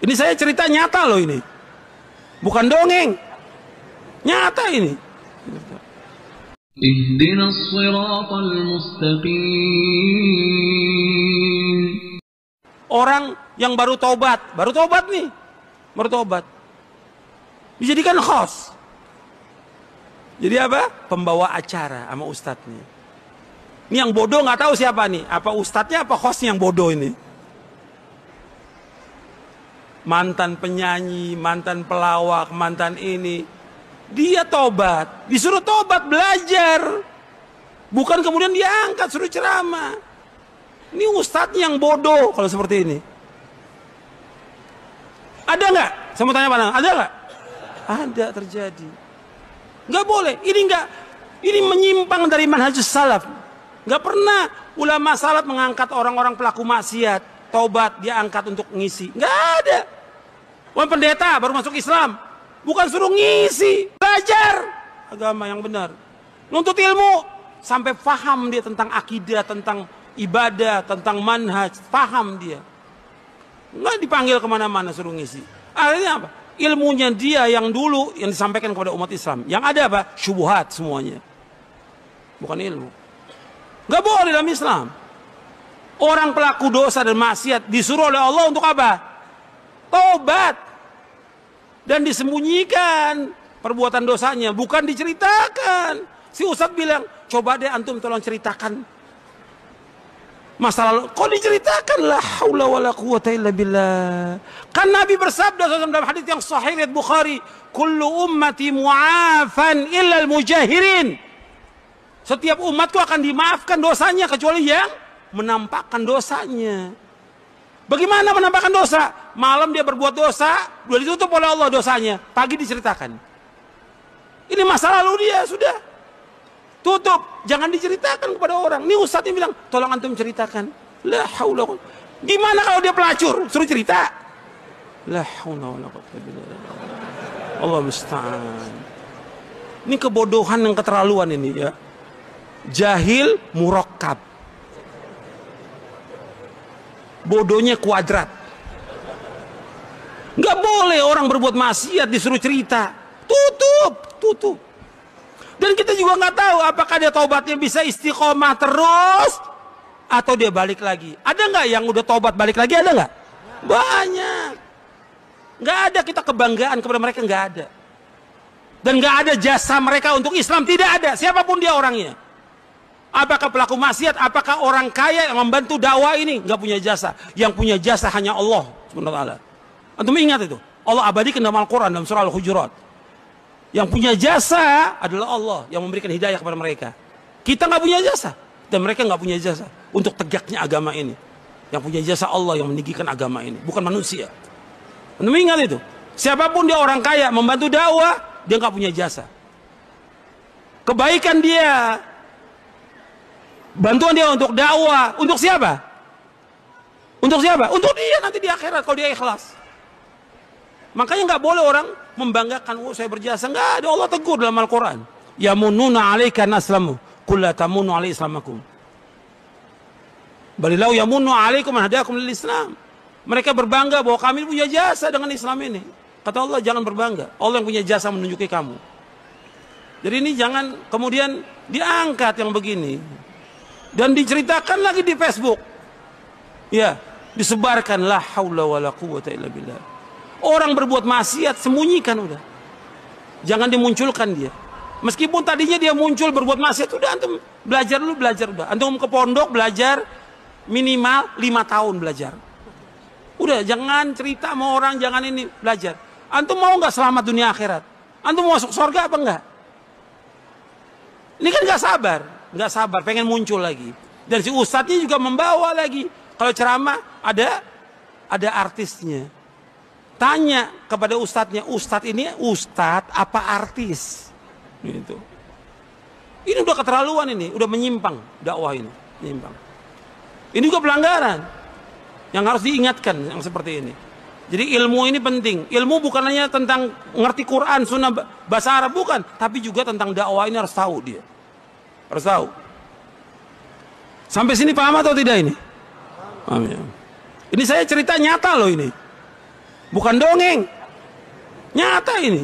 Ini saya cerita nyata loh ini. Bukan dongeng. Nyata ini. Ihdinas siratal mustaqim. Orang yang baru tobat nih. Baru tobat. Dijadikan host. Jadi apa? Pembawa acara sama ustadznya. Ini yang bodoh nggak tahu siapa nih. Apa ustadznya apa hostnya yang bodoh ini. Mantan penyanyi, mantan pelawak, mantan ini. Dia tobat. Disuruh tobat, belajar. Bukan kemudian diangkat, suruh ceramah. Ini ustadznya yang bodoh kalau seperti ini. Ada nggak? Saya mau tanya Pak Nang, ada nggak? Ada terjadi. Nggak boleh. Ini menyimpang dari manhajus salaf. Nggak pernah ulama salaf mengangkat orang-orang pelaku maksiat, tobat, dia angkat untuk ngisi. Nggak ada. Wah, pendeta baru masuk Islam, bukan suruh ngisi, belajar agama yang benar, nuntut ilmu sampai paham dia tentang akidah, tentang ibadah, tentang manhaj, paham dia. Nggak dipanggil kemana-mana suruh ngisi. Akhirnya apa? Ilmunya dia yang dulu yang disampaikan kepada umat Islam. Yang ada apa? Syubhat semuanya. Bukan ilmu. Nggak boleh dalam Islam. Orang pelaku dosa dan maksiat disuruh oleh Allah untuk apa? Tobat. Dan disembunyikan perbuatan dosanya. Bukan diceritakan. Si Ustadz bilang, coba deh antum tolong ceritakan masa lalu. Kok diceritakan? La haula wala quwata illa billah. Kan Nabi bersabda dalam hadis yang sahih riwayat Bukhari, kullu ummati mu'afan illa al-mujahirin. Setiap umatku akan dimaafkan dosanya kecuali yang menampakkan dosanya. Bagaimana menampakkan dosa? Malam dia berbuat dosa, sudah ditutup oleh Allah dosanya. Pagi diceritakan. Ini masa lalu dia, sudah. Tutup, jangan diceritakan kepada orang. Ini ustadznya bilang, tolong antum ceritakan. La haula. Gimana kalau dia pelacur? Suruh cerita. La haula wala quwwata illa billah. Allah musta'an. Ini kebodohan yang keterlaluan ini ya. Jahil murakkab. Bodohnya kuadrat. Nggak boleh orang berbuat maksiat disuruh cerita. Tutup. Dan kita juga nggak tahu apakah dia taubatnya bisa istiqomah terus atau dia balik lagi. Ada nggak yang udah taubat balik lagi? Ada nggak? Banyak. Nggak ada kita kebanggaan kepada mereka, nggak ada. Dan nggak ada jasa mereka untuk Islam, tidak ada. Siapapun dia orangnya. Apakah pelaku maksiat? Apakah orang kaya yang membantu dakwah ini? Nggak punya jasa. Yang punya jasa hanya Allah Subhanahu wa ta'ala. Antum ingat itu? Allah abadikan dalam Al-Quran dalam surah Al-Hujurat. Yang punya jasa adalah Allah yang memberikan hidayah kepada mereka. Kita nggak punya jasa. Dan mereka nggak punya jasa untuk tegaknya agama ini. Yang punya jasa Allah yang meninggikan agama ini. Bukan manusia. Antum ingat itu? Siapapun dia orang kaya membantu dakwah, dia nggak punya jasa. Kebaikan dia, bantuan dia untuk dakwah, untuk siapa? Untuk siapa? Untuk dia nanti di akhirat kalau dia ikhlas. Makanya nggak boleh orang membanggakan, oh saya berjasa. Nggak ada, Allah tegur dalam Al-Quran. Yamununa alaika naslamu, qul la tamunnu alai islamakum. Balilau yamunnu alaikum an hadakum lil Islam. Mereka berbangga bahwa kami punya jasa dengan Islam ini. Kata Allah, jangan berbangga. Allah yang punya jasa menunjuki kamu. Jadi ini jangan kemudian diangkat yang begini. Dan diceritakan lagi di Facebook. Ya, disebarkan la haula wala quwwata illa billah. Orang berbuat maksiat sembunyikan udah. Jangan dimunculkan dia. Meskipun tadinya dia muncul berbuat maksiat, udah antum belajar dulu, belajar udah. Antum ke pondok belajar minimal 5 tahun belajar. Udah, jangan cerita sama orang, jangan ini, belajar. Antum mau nggak selamat dunia akhirat? Antum mau masuk surga apa enggak? Ini kan nggak sabar, pengen muncul lagi. Dan si ustadznya juga membawa lagi. Kalau ceramah ada artisnya. Tanya kepada ustadznya, ustadz ini ustadz apa artis? Gitu. Ini udah keterlaluan ini, udah menyimpang dakwah ini, menyimpang. Ini juga pelanggaran yang harus diingatkan yang seperti ini. Jadi ilmu ini penting. Ilmu bukan hanya tentang ngerti Quran, sunnah, bahasa Arab, bukan, tapi juga tentang dakwah ini harus tahu dia. Harus tahu. Sampai sini paham atau tidak ini? Paham ya. Ini saya cerita nyata loh ini. Bukan dongeng. Nyata ini.